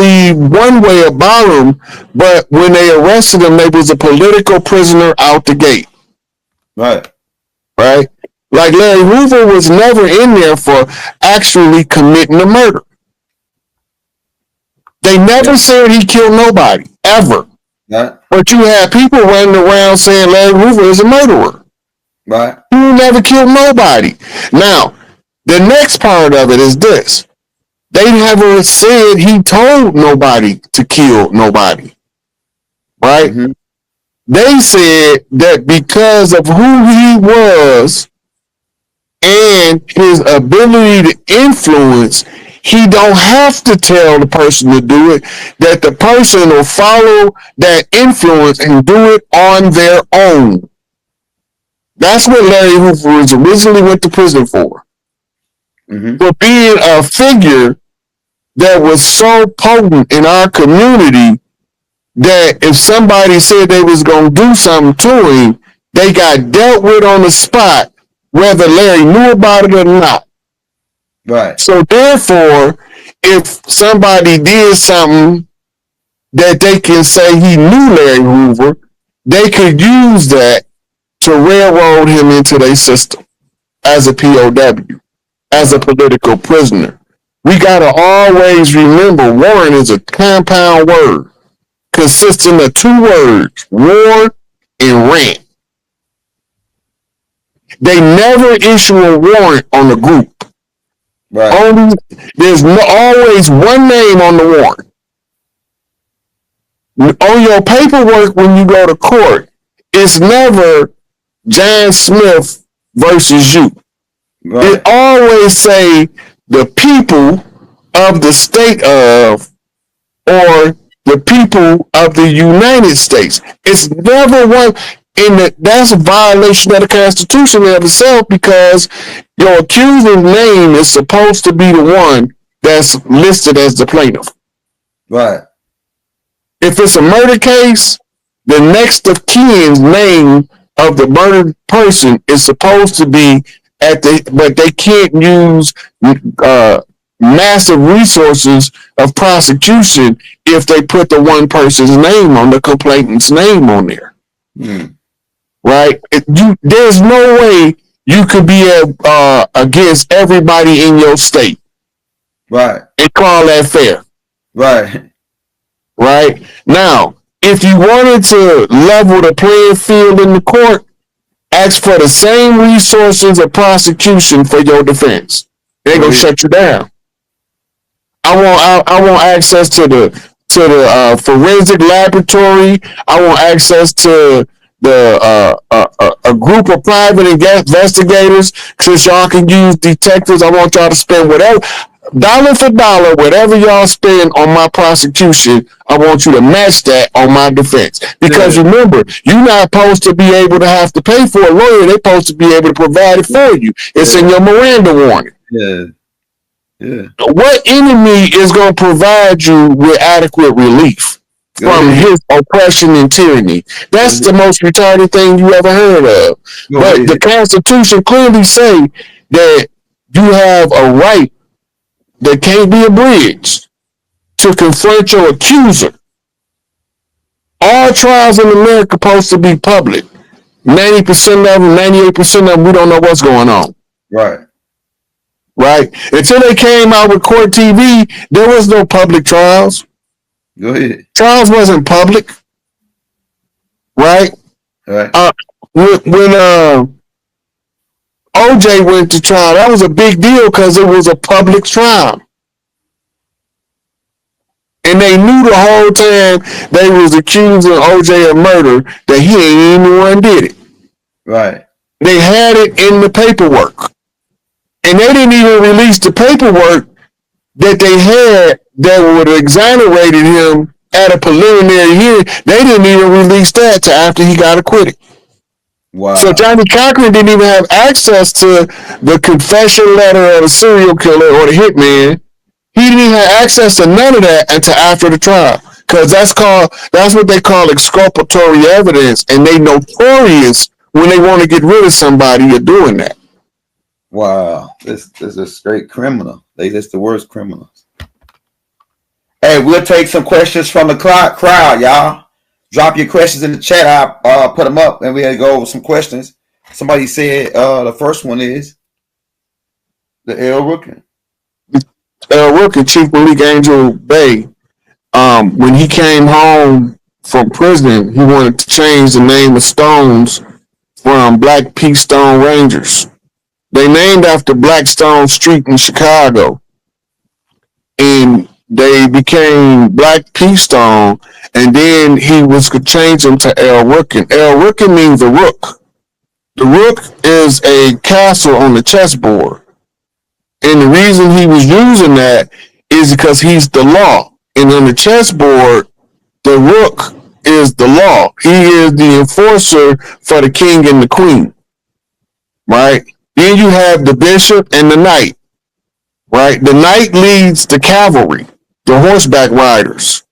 believe one way about him, but when they arrested him, they was a political prisoner out the gate. Right. Right? Like Larry Hoover was never in there for actually committing a murder. They never said he killed nobody, ever. Right. But you had people running around saying Larry Hoover is a murderer. Right. He never killed nobody. Now, the next part of it is this. They never said he told nobody to kill nobody. Right? Mm-hmm. They said that because of who he was and his ability to influence, he don't have to tell the person to do it, that the person will follow that influence and do it on their own. That's what Larry Hoover was originally went to prison for. Mm-hmm. For being a figure that was so potent in our community that if somebody said they was going to do something to him, they got dealt with on the spot, whether Larry knew about it or not. Right. So therefore, if somebody did something that they can say he knew Larry Hoover, they could use that to railroad him into their system as a POW, as a political prisoner. We got to always remember warrant is a compound word consisting of two words, war and rant. They never issue a warrant on the group. Right. There's always one name on the warrant. On your paperwork when you go to court, it's never John Smith versus you. Right. It always say the people of the state of or the people of the United States. It's never one. That's a violation of the Constitution of itself because your accuser's name is supposed to be the one that's listed as the plaintiff. Right. If it's a murder case, the next of kin's name of the murdered person is supposed to be but they can't use massive resources of prosecution if they put the one person's name on the complainant's name on there. Mm. Right? There's no way you could be against everybody in your state. Right. And call that fair. Right. Right? Now, if you wanted to level the playing field in the court, ask for the same resources of prosecution for your defense. They're gonna shut you down. I want access to the forensic laboratory. I want access to a group of private investigators. Since y'all can use detectives, I want y'all to spend whatever dollar for dollar, whatever y'all spend on my prosecution, I want you to match that on my defense. Because remember, you're not supposed to be able to have to pay for a lawyer. They're supposed to be able to provide it for you. It's in your Miranda warning. Yeah. Yeah. What enemy is going to provide you with adequate relief from his oppression and tyranny? That's the most retarded thing you ever heard of. But the Constitution clearly say that you have a right that can't be abridged to confront your accuser. All trials in America are supposed to be public. 90% of them, 98% of them, we don't know what's going on. Right. Right? Until they came out with Court TV, there was no public trials. Go ahead. Trials wasn't public. Right? Right. When OJ went to trial, that was a big deal because it was a public trial. And they knew the whole time they was accusing OJ of murder that he ain't even the one did it. Right. They had it in the paperwork. And they didn't even release the paperwork that they had that would have exonerated him at a preliminary hearing. They didn't even release that till after he got acquitted. Wow. So Johnny Cochran didn't even have access to the confession letter of the serial killer or the hitman. He didn't even have access to none of that until after the trial. Because that's what they call exculpatory evidence, and they notorious when they want to get rid of somebody of doing that. Wow. This is a straight criminal. They just the worst criminals. Hey, we'll take some questions from the crowd, y'all. Drop your questions in the chat. I'll put them up, and we'll go over some questions. Somebody said the first one is the L Rookin. Rookie, Chief Malik Angel Bay, when he came home from prison, he wanted to change the name of Stones from Black Pete Stone Rangers. They named after Blackstone Street in Chicago, and they became Black Pete Stone, and then he was to change them to El Rookin. El Rookin means the rook. The rook is a castle on the chessboard. And the reason he was using that is because he's the law. And on the chessboard, the rook is the law. He is the enforcer for the king and the queen. Right? Then you have the bishop and the knight. Right? The knight leads the cavalry, the horseback riders.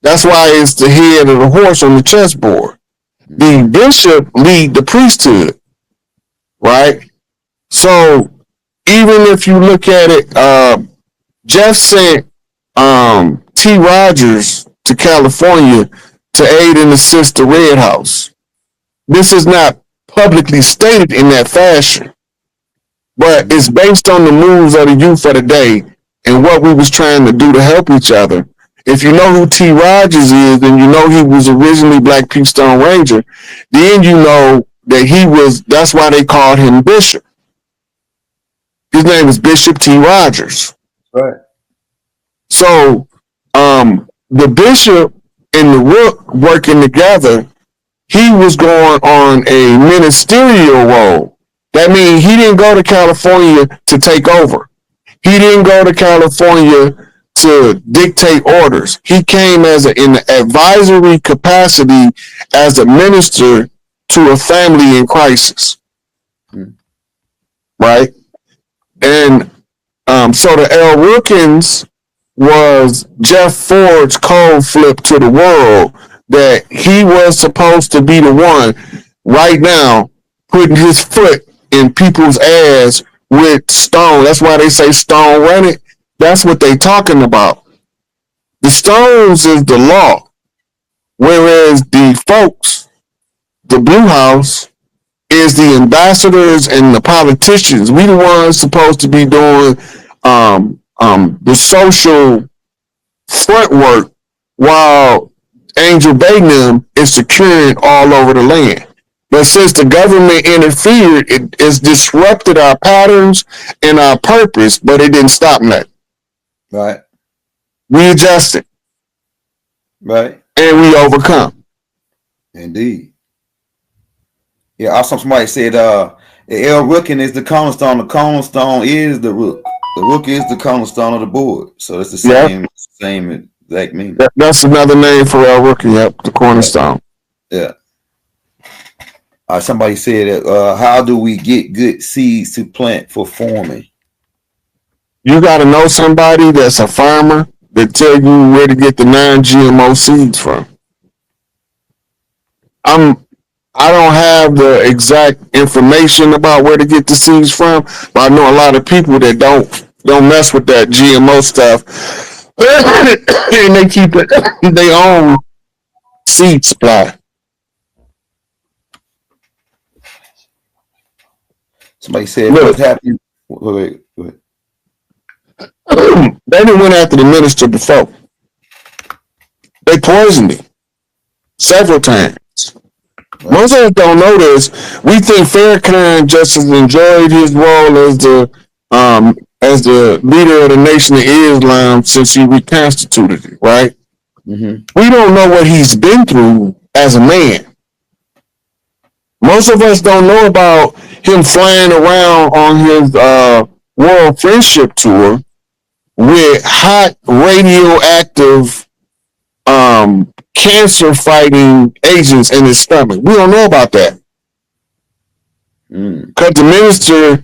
That's why it's the head of the horse on the chessboard. The bishop leads the priesthood. Right? So even if you look at it, Jeff sent T. Rogers to California to aid and assist the Red House. This is not publicly stated in that fashion, but it's based on the moves of the youth of the day and what we was trying to do to help each other. If you know who T. Rogers is, and you know he was originally Black Pete Stone Ranger, then you know that that's why they called him Bishop. His name is Bishop T. Rogers. Right. So, the bishop and the rook working together, he was going on a ministerial role. That means he didn't go to California to take over. He didn't go to California to dictate orders. He came in an advisory capacity as a minister to a family in crisis. Right? And so the El Rookins was Jeff Ford's cold flip to the world, that he was supposed to be the one right now putting his foot in people's ass with Stone. That's why they say Stone run it. That's what they talking about. The Stones is the law, whereas the folks, the Blue House, is the ambassadors and the politicians. We the ones supposed to be doing the social front work, while Angel Bagnum is securing all over the land. But since the government interfered, it has disrupted our patterns and our purpose, but it didn't stop that. Right. We adjusted. Right. And we overcome. Indeed. Yeah, also somebody said El Rookin is the cornerstone. The cornerstone is the rook. The rook is the cornerstone of the board. So it's the same exact meaning. That's another name for El Rookin, yep, the cornerstone. Yeah. Somebody said, how do we get good seeds to plant for farming? You got to know somebody that's a farmer that tell you where to get the non-GMO seeds from. I don't have the exact information about where to get the seeds from, but I know a lot of people that don't mess with that GMO stuff, and they keep their own seed supply. Somebody said, what's happening? Wait. They didn't went after the minister before. They poisoned him several times. Right. Most of us don't know this. We think Farrakhan just has enjoyed his role as the leader of the Nation of Islam since he reconstituted it, right? Mm-hmm. We don't know what he's been through as a man. Most of us don't know about him flying around on his World Friendship Tour with hot radioactive cancer-fighting agents in his stomach. We don't know about that. Because the minister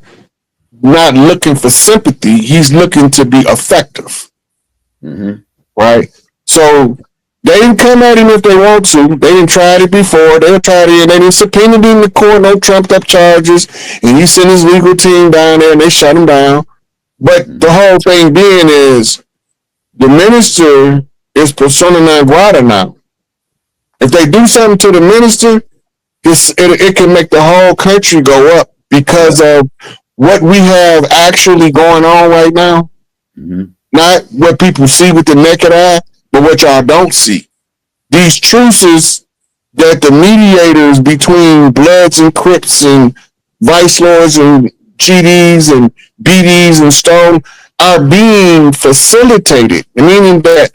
not looking for sympathy, he's looking to be effective. Mm-hmm. Right? So they can come at him if they want to. They didn't try it before. They'll try it, and they didn't subpoena him in the court, no trumped up charges, and he sent his legal team down there and they shut him down. But the whole thing being is The minister is persona non grata now. If they do something to the minister, it can make the whole country go up because of what we have actually going on right now. Mm-hmm. Not what people see with the naked eye, but what y'all don't see. These truces that the mediators between Bloods and Crips and Vice Lords and GDs and BDs and Stone are being facilitated, meaning that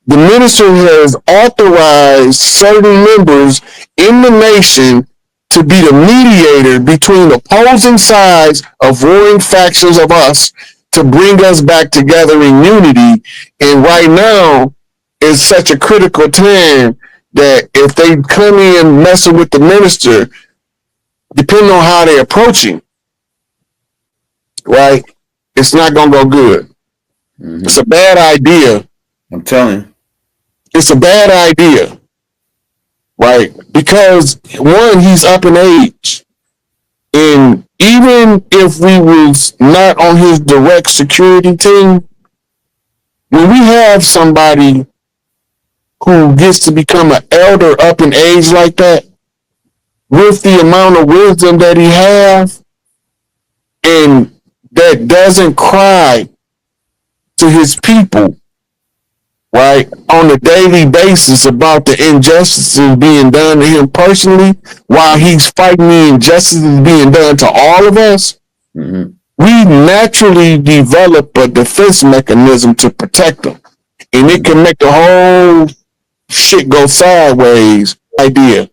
the minister has authorized certain members in the nation to be the mediator between opposing sides of warring factions of us to bring us back together in unity. And right now is such a critical time that if they come in messing with the minister, depending on how they approach him, right, it's not going to go good. Mm-hmm. It's a bad idea. I'm telling you. It's a bad idea, right? Because, one, he's up in age. And even if we was not on his direct security team, when we have somebody who gets to become an elder up in age like that, with the amount of wisdom that he has, and that doesn't cry to his people, right, on a daily basis about the injustices being done to him personally, while he's fighting the injustices being done to all of us, mm-hmm. we naturally develop a defense mechanism to protect them. And it can make the whole shit go sideways. Idea.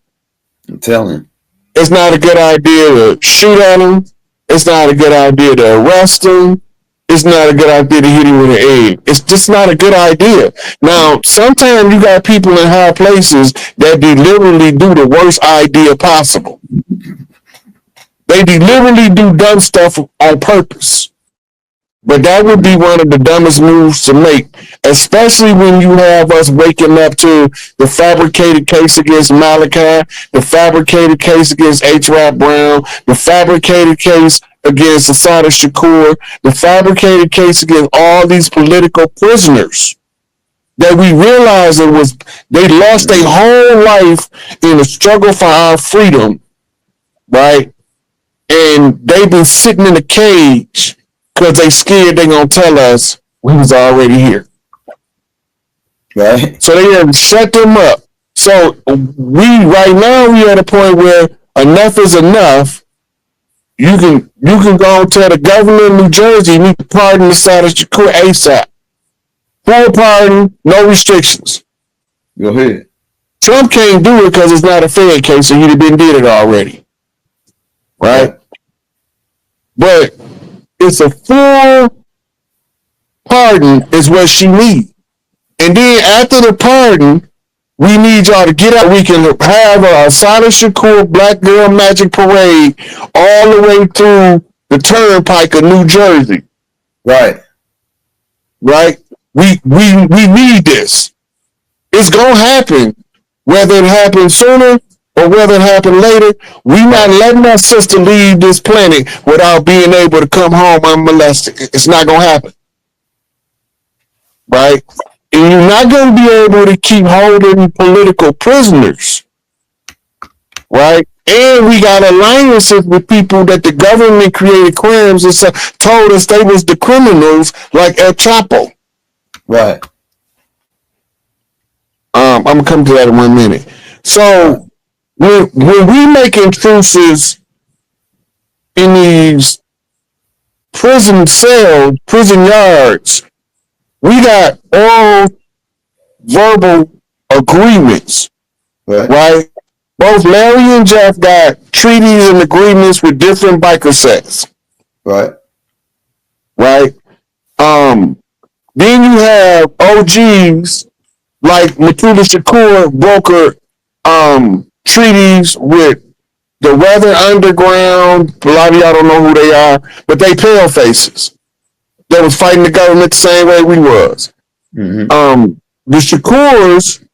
I'm telling you. It's not a good idea to shoot at him. It's not a good idea to arrest him. It's not a good idea to hit him with an egg. It's just not a good idea. Now, sometimes you got people in high places that deliberately do the worst idea possible. They deliberately do dumb stuff on purpose. But that would be one of the dumbest moves to make, especially when you have us waking up to the fabricated case against Malachi, the fabricated case against H. Rap Brown, the fabricated case against Assata Shakur, the fabricated case against all these political prisoners. That we realize they lost their whole life in the struggle for our freedom, right? And they've been sitting in a cage because they scared they're going to tell us we was already here. Right. So they have shut them up. So right now we at a point where enough is enough. You can go and tell the governor of New Jersey you need to pardon the Assata Shakur ASAP. Full pardon, no restrictions. Go ahead. Trump can't do it because it's not a Fed case, so he'd have been did it already. Right? But it's a full pardon is what she needs. And then after the pardon, we need y'all to get out. We can have a Assata Shakur Black Girl Magic Parade all the way through the turnpike of New Jersey. Right. Right? We need this. It's going to happen. Whether it happens sooner or whether it happens later, we not letting our sister leave this planet without being able to come home unmolested. It's not going to happen. Right? And you're not going to be able to keep holding political prisoners. Right? And we got alliances with people that the government created crimes and told us they was the criminals, like El Chapo. Right. I'm going to come to that in 1 minute. So when we making truces in these prison cells, prison yards, we got oral verbal agreements, right? Both Larry and Jeff got treaties and agreements with different biker sets. Right. Right? Then you have OGs like Matula Shakur broker treaties with the Weather Underground. A lot of y'all don't know who they are, but they pale faces. They was fighting the government the same way we was. Mm-hmm. The Shakurs'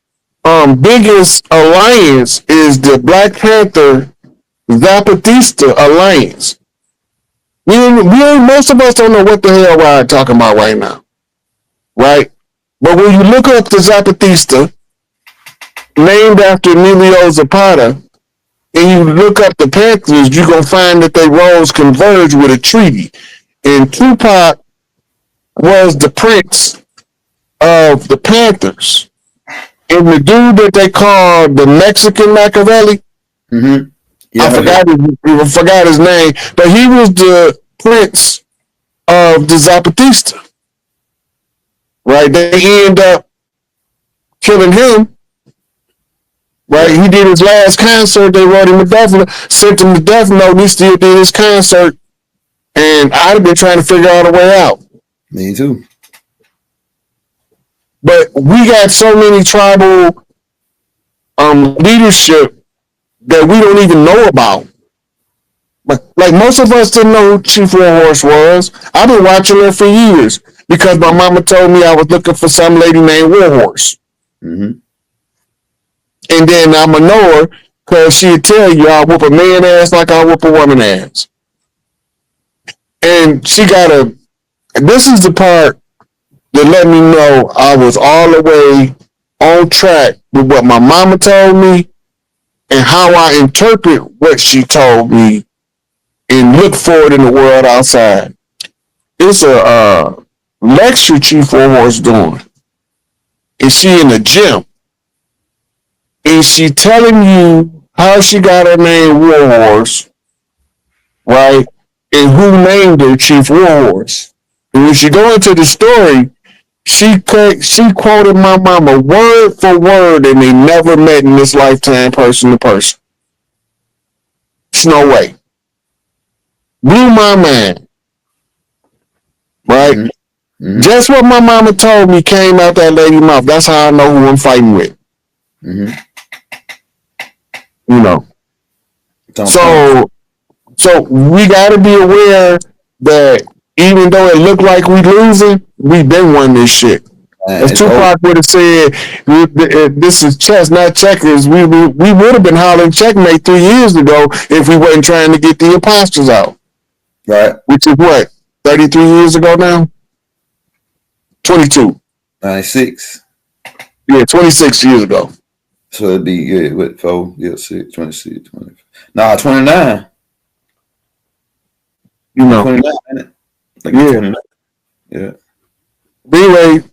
biggest alliance is the Black Panther Zapatista alliance. Most of us don't know what the hell we're talking about right now. Right? But when you look up the Zapatista, named after Emilio Zapata, and you look up the Panthers, you're going to find that their roles converge with a treaty. And Tupac was the prince of the Panthers. And the dude that they called the Mexican Machiavelli, I forgot his name, but he was the prince of the Zapatista. Right? They end up killing him. Right? He did his last concert. They wrote him a death note, sent him the death note, and he still did his concert. And I'd have been trying to figure out a way out. Me too. But we got so many tribal leadership that we don't even know about. Like most of us didn't know who Chief Warhorse was. I've been watching her for years because my mama told me I was looking for some lady named Warhorse. And then I'ma know her because she'd tell you I whoop a man ass like I whoop a woman ass. And she got and this is the part that let me know I was all the way on track with what my mama told me and how I interpret what she told me and look for it in the world outside. It's a lecture Chief Warhorse doing. And she in the gym. And she telling you how she got her name Warhorse, right? And who named her Chief Warhorse. And when she go into the story, she quoted my mama word for word, and they never met in this lifetime, person to person. It's no way. Blew my mind. Right? Just what my mama told me came out that lady's mouth. That's how I know who I'm fighting with. You know. So we gotta be aware that even though it looked like we losing, we been won this shit. As Tupac would have said, this is chess, not checkers. We would have been hollering checkmate 3 years ago if we wasn't trying to get the imposters out. Right. Which is what? 33 years ago now? 22. 96. Yeah, 26 years ago. So it'd be, 4, 6, 26, 20. Nah, 29. You know. 29, ain't it? Like 29. Yeah. But anyway,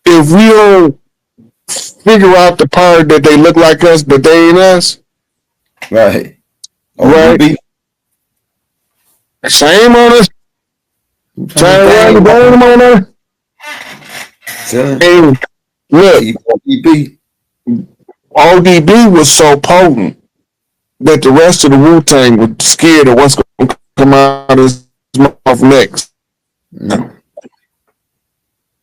if we don't figure out the part that they look like us, but they ain't us. Right. Right. Shame on us. Trying to run the game on us. And look, ODB was so potent that the rest of the Wu-Tang was scared of what's going to come out of his mouth next.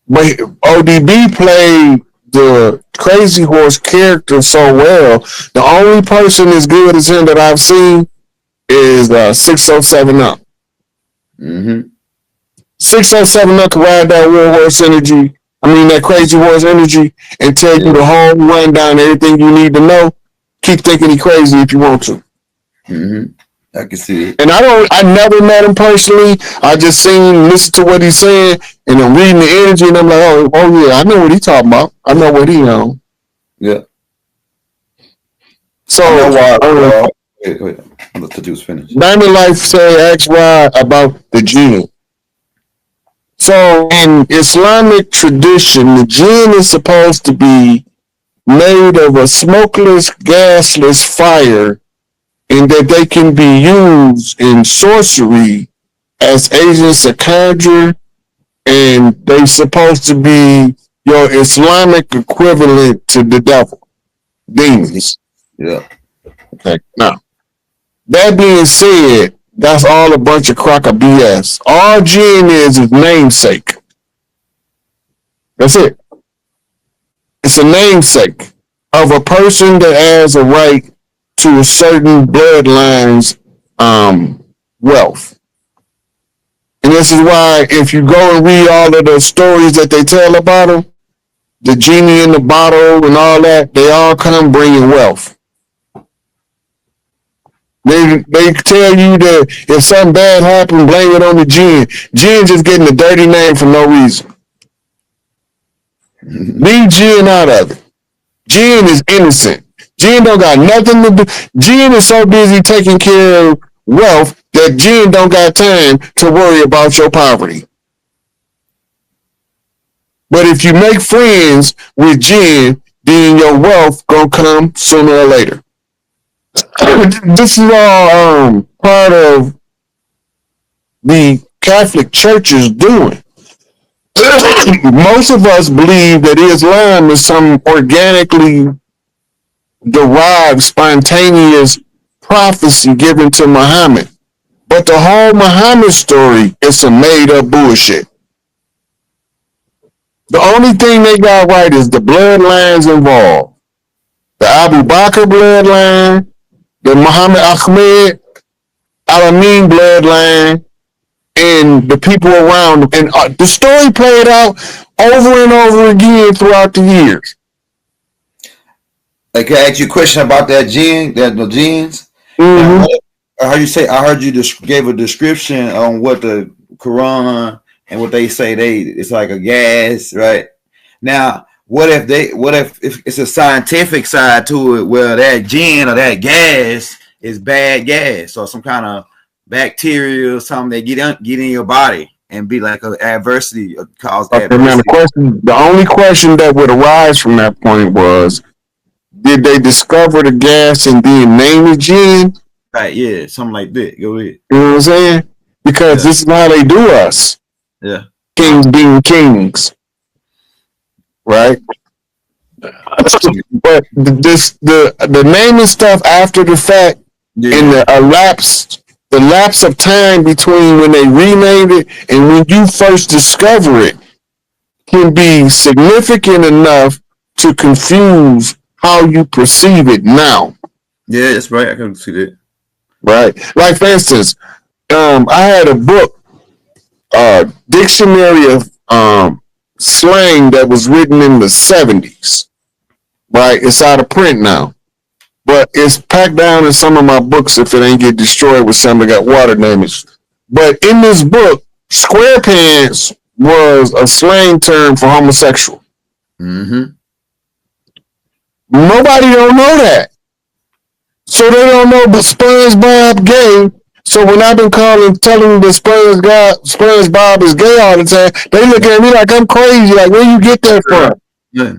But ODB played the Crazy Horse character so well. The only person as good as him that I've seen is 607 Up. 607 Up can ride that Warhorse energy. That Crazy Horse energy, and tell you the whole rundown, everything you need to know. Keep thinking he crazy if you want to. I can see it. And I never met him personally. I just listen to what he's saying, and I'm reading the energy, and I'm like, oh yeah, I know what he's talking about. I know what he on. Yeah. So, wait. I'll let the juice finish. Diamond Life say, ask Rod about the jinn. So, in Islamic tradition, the jinn is supposed to be made of a smokeless, gasless fire, and that they can be used in sorcery as agents of conjure, and they supposed to be your Islamic equivalent to the devil, demons. Yeah. Okay. Now, that being said, that's all a bunch of crock of BS. All jinn is namesake. That's it. It's a namesake of a person that has a right to a certain bloodline's wealth. And this is why if you go and read all of the stories that they tell about them, the genie in the bottle and all that, they all come bringing wealth. They tell you that if something bad happened, blame it on the jinn. Jinn just getting a dirty name for no reason. Leave Jen out of it. Jen is innocent. Jen don't got nothing to do. Jen is so busy taking care of wealth that Jen don't got time to worry about your poverty. But if you make friends with Jen, then your wealth gonna come sooner or later. This is all part of the Catholic Church's doing. Most of us believe that Islam is some organically derived, spontaneous prophecy given to Muhammad. But the whole Muhammad story is some made up bullshit. The only thing they got right is the bloodlines involved. The Abu Bakr bloodline, the Muhammad Ahmed Alamin bloodline, and the people around them. And the story played out over and over again throughout the years. Like, I ask you a question about that gene, the genes. Mm-hmm. I heard you say. I heard you gave a description on what the Quran and what they say. It's like a gas, right? Now, what if it's a scientific side to it, where that gene or that gas is bad gas or some kind of bacteria or something that get in your body and be like an adversity or cause adversity. Now the only question that would arise from that point was, did they discover the gas and then name it gin? Right, yeah, something like that. Go ahead. You know what I'm saying? Because this is how they do us. Yeah. Kings being kings. Right? But the naming stuff after the fact, and the lapse of time between when they renamed it and when you first discover it can be significant enough to confuse how you perceive it now. Yeah, that's right. I can see that. Right. Like, for instance, I had a book, dictionary of slang that was written in the 70s. Right? It's out of print now. But it's packed down in some of my books if it ain't get destroyed with some that got water damage. But in this book, square pants was a slang term for homosexual. Mm-hmm. Nobody don't know that. So they don't know but SpongeBob gay. So when I've been telling that SpongeBob is gay all the time, they look at me like I'm crazy. Like, where you get that from? Yeah.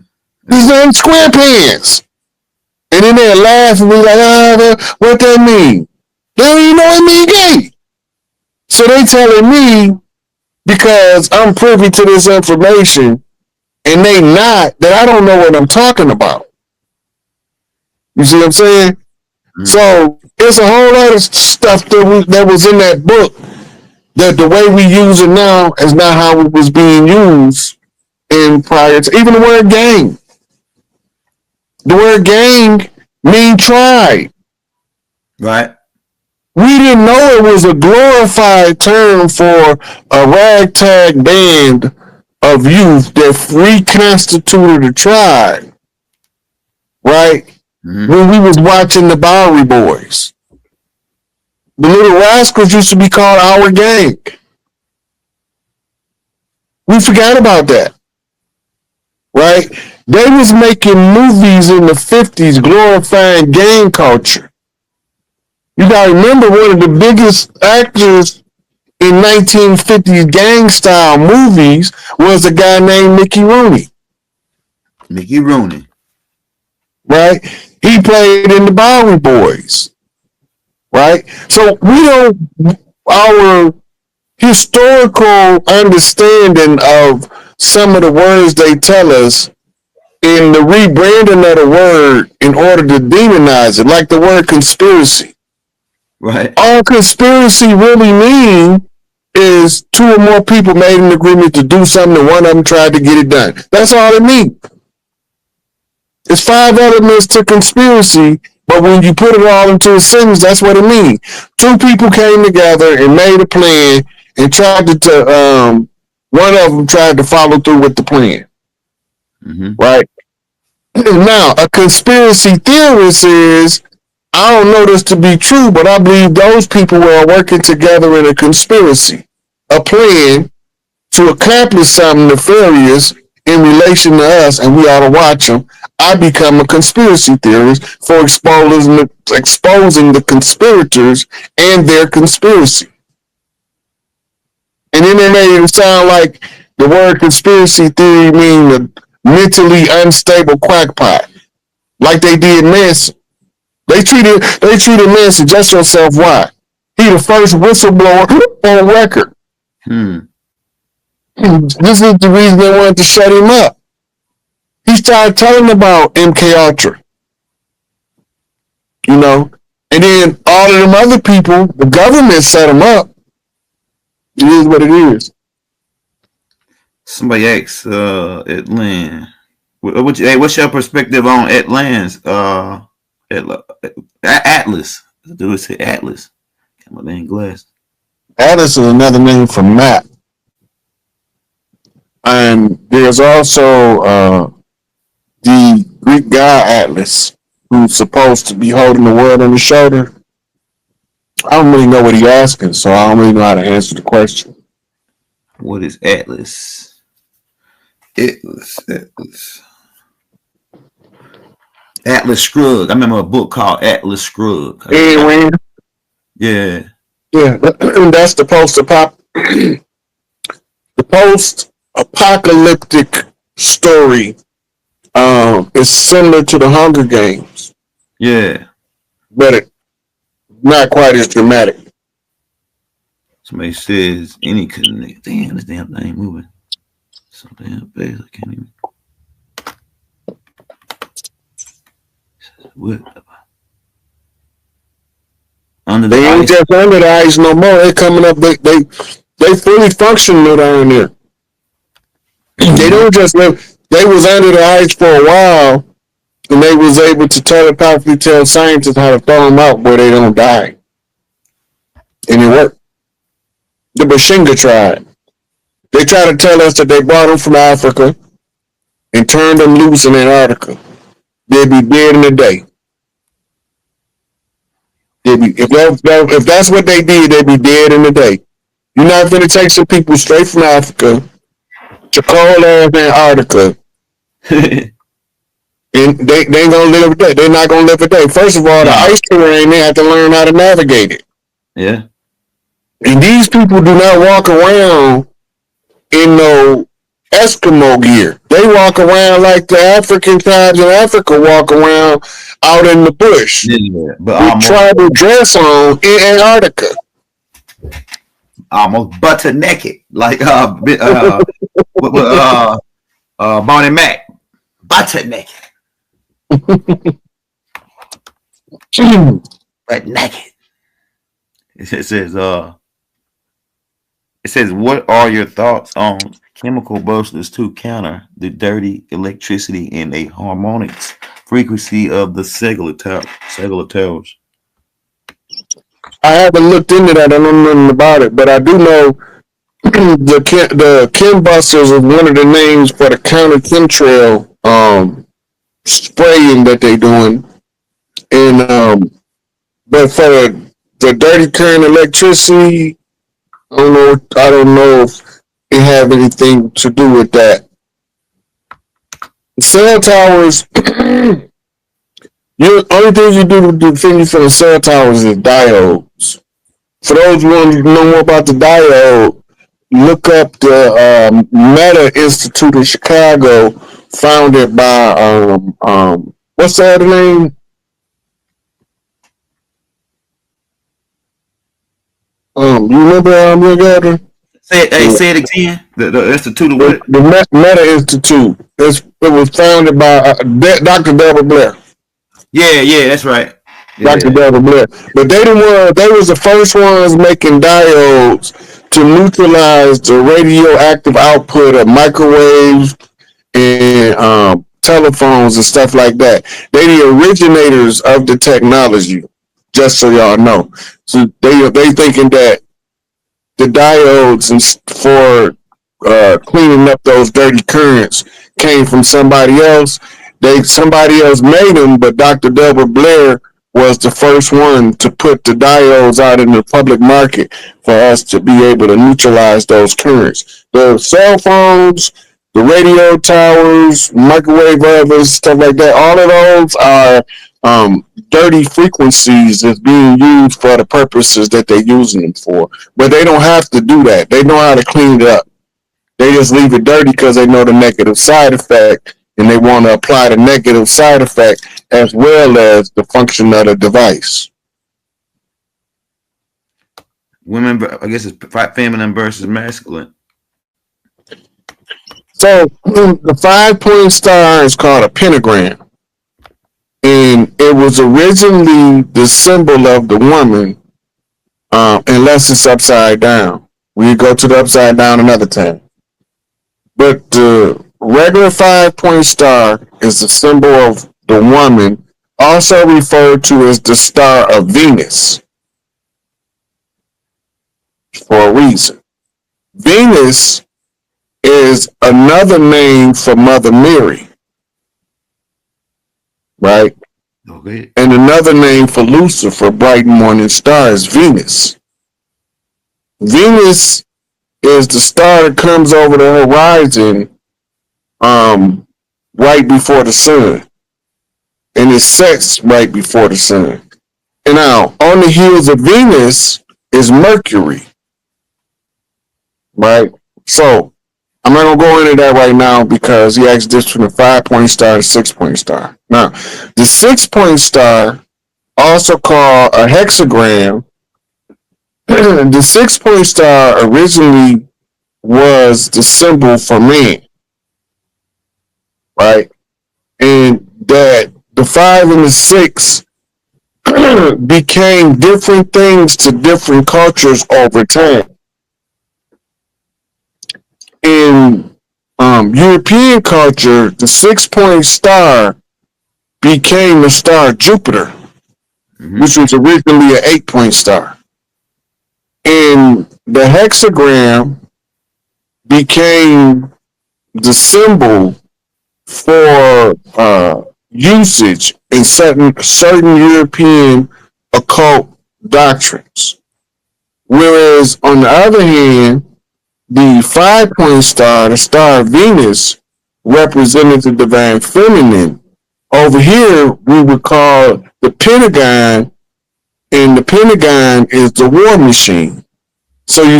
His name's SquarePants. And then they laugh and be like, what that mean? They don't even know it mean gay. So they telling me, because I'm privy to this information, and they not, that I don't know what I'm talking about. You see what I'm saying? Mm-hmm. So it's a whole lot of stuff that was in that book that the way we use it now is not how it was being used in prior to, even the word gang. The word gang mean tribe. Right. We didn't know it was a glorified term for a ragtag band of youth that reconstituted a tribe. Right? Mm-hmm. When we was watching the Bowery Boys. The Little Rascals used to be called Our Gang. We forgot about that. Right? They was making movies in the 50s glorifying gang culture. You gotta remember, one of the biggest actors in 1950s gang style movies was a guy named Mickey Rooney. Mickey Rooney. Right? He played in the Bowery Boys. Right? So our historical understanding of some of the words they tell us in the rebranding of the word in order to demonize it, like the word conspiracy. Right. All conspiracy really mean is two or more people made an agreement to do something and one of them tried to get it done. That's all it means. It's 5 elements to conspiracy, but when you put it all into a sentence, that's what it means. 2 people came together and made a plan and tried to one of them tried to follow through with the plan. Mm-hmm. Right? Now, a conspiracy theorist is, I don't know this to be true, but I believe those people were working together in a conspiracy, a plan to accomplish something nefarious in relation to us, and we ought to watch them, I become a conspiracy theorist for exposing the conspirators and their conspiracy. And then they made it sound like the word conspiracy theory mean a mentally unstable crackpot, like they did Manson. They treated Manson just yourself. Why? He the first whistleblower on record. This is the reason they wanted to shut him up. He started telling about MK Ultra. You know, and then all of them other people, the government set them up. It is what it is. Somebody asked Atlan, what's your perspective on Atlan's Atlas? Do it say Atlas? Got my dang glass. Atlas is another name for map. And there's also the Greek god Atlas, who's supposed to be holding the world on his shoulder. I don't really know what he's asking, so I don't really know how to answer the question. What is Atlas? Atlas Shrugged. I remember a book called Atlas Shrugged. Yeah. Yeah. That's the post-apocalyptic story. It's similar to the Hunger Games. Yeah. But it's not quite as dramatic. Somebody says any connect. Damn, this damn thing moving so damn fast. I can't even. What? They ain't just under the ice no more. They coming up. They fully functional down there. They don't just live. They was under the ice for a while, and they was able to telepathically tell scientists how to throw them out where they don't die, and it worked. The Bashinga tried. They tried to tell us that they brought them from Africa and turned them loose in Antarctica. They'd be dead in a day. If that's what they did, they'd be dead in a day. You're not going to take some people straight from Africa to cold ass Antarctica, and they ain't gonna live a day. They're not gonna live a day. First of all, the ice terrain, they have to learn how to navigate it. Yeah. And these people do not walk around in no Eskimo gear. They walk around like the African tribes in Africa walk around out in the bush. Yeah, but with tribal dress on in Antarctica. Almost butter naked, like Bonnie Mac, butter naked, but naked. It says, what are your thoughts on chemical busters to counter the dirty electricity and a harmonics frequency of the cellular towers? I haven't looked into that. I don't know nothing about it, but I do know the chem busters is one of the names for the counter chemtrail spraying that they doing, and but for the dirty current electricity, I don't know if it have anything to do with that. Cell towers. The only thing you do to defend for the cell towers is diodes. For those who want to know more about the diode, look up the Meta Institute in Chicago, founded by what's the other name? You remember Rick? Say it again. The Institute of what? The Meta Institute. It was founded by Dr. Deborah Blair. Yeah, that's right. Yeah. Dr. Deborah Blair. But they was the first ones making diodes to neutralize the radioactive output of microwaves and telephones and stuff like that. They the originators of the technology, just so y'all know. So they thinking that the diodes for cleaning up those dirty currents came from somebody else. Somebody else made them, but Dr. Deborah Blair was the first one to put the diodes out in the public market for us to be able to neutralize those currents. The cell phones, the radio towers, microwave ovens, stuff like that. All of those are dirty frequencies that's being used for the purposes that they're using them for. But they don't have to do that. They know how to clean it up. They just leave it dirty because they know the negative side effect, and they want to apply the negative side effect as well as the function of the device. Women, I guess it's feminine versus masculine. So the 5-point star is called a pentagram. And it was originally the symbol of the woman, unless it's upside down. We go to the upside down another time. But the regular 5-point star is the symbol of the woman, also referred to as the star of Venus, for a reason. Venus is another name for Mother Mary, right? Okay. And another name for Lucifer, bright morning star, is Venus. Venus is the star that comes over the horizon right before the sun. And it sets right before the sun. And now, on the heels of Venus is Mercury. Right? So, I'm not going to go into that right now because he asked this from the 5-point star and 6-point star. Now, the 6-point star, also called a hexagram, the 6-point star originally was the symbol for man. Right? And that the 5 and the 6 became different things to different cultures over time. In European culture, the 6-point star became the star Jupiter, which was originally an 8-point star. And the hexagram became the symbol for usage in certain European occult doctrines. Whereas, on the other hand, the 5-point star, the star of Venus, represented the divine feminine. Over here, we would call the pentagon, and the pentagon is the war machine. So you